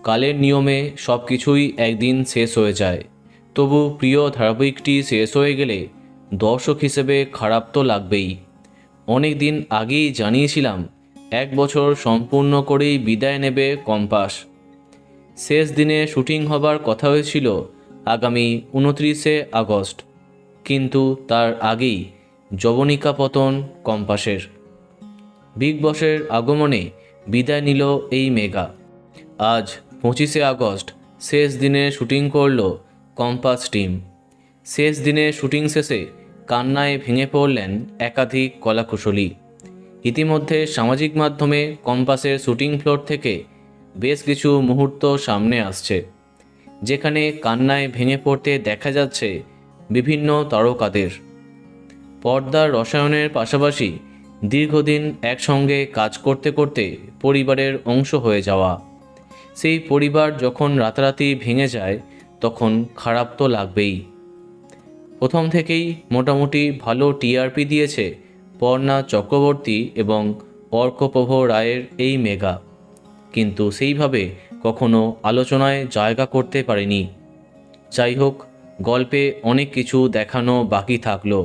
কালের নিয়মে সব কিছুই একদিন শেষ হয়ে যায়। তবু প্রিয় ধারাবাহিকটি শেষ হয়ে গেলে দর্শক হিসেবে খারাপ তো লাগবেই। অনেক দিন আগেই জানিয়েছিলাম 1 বছর সম্পূর্ণ করেই বিদায় নেবে কম্পাস। শেষ দিনে শুটিং হবার কথা হয়েছিল আগামী 29শে আগস্ট, কিন্তু তার আগেই যবনিকা পতন কম্পাসের। বিগ বসের আগমনে বিদায় নিল এই মেগা। আজ 25শে আগস্ট শেষ দিনে শুটিং করল কম্পাস টিম। শেষ দিনে শুটিং শেষে কান্নায় ভেঙে পড়লেন একাধিক কলাকুশলী। ইতিমধ্যে সামাজিক মাধ্যমে কম্পাসের শুটিং ফ্লোর থেকে বেশ কিছু মুহূর্ত সামনে আসছে, যেখানে কান্নায় ভেঙে পড়তে দেখা যাচ্ছে বিভিন্ন তারকাদের। পর্দার রসায়নের পাশাপাশি দীর্ঘদিন একসঙ্গে কাজ করতে করতে পরিবারের অংশ হয়ে যাওয়া, সেই পরিবার যখন রাতারাতি ভেঙে যায় তখন খারাপ তো লাগবেই। প্রথম থেকেই মোটামুটি ভালো টিআরপি দিয়েছে পর্ণা চক্রবর্তী এবং অর্কপ্রভ রায়ের এই মেগা, কিন্তু সেইভাবে কখনো আলোচনায় জায়গা করতে পারেনি। যাই হোক, গল্পে অনেক কিছু দেখানো বাকি থাকলো।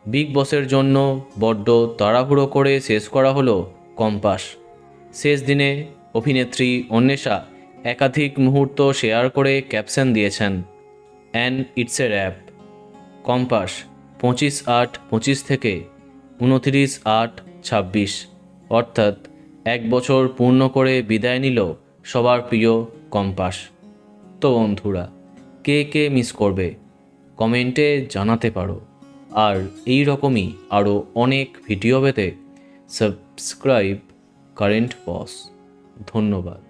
বিগ বসের জন্য বড্ড তাড়াহুড়ো করে শেষ করা হলো কম্পাস। শেষ দিনে অভিনেত্রী অন্বেষা একাধিক মুহূর্ত শেয়ার করে ক্যাপশন দিয়েছেন, and it's a rap. Compass 25/8/25 থেকে 29/8/26, অর্থাৎ 1 বছর পূর্ণ করে বিদায় নিল সবার প্রিয় কম্পাস। তো বন্ধুরা, কে কে মিস করবে কমেন্টে জানাতে পারো। আর এই রকমই আরও অনেক ভিডিও পেতে সাবস্ক্রাইব কারেন্ট বস। ধন্যবাদ।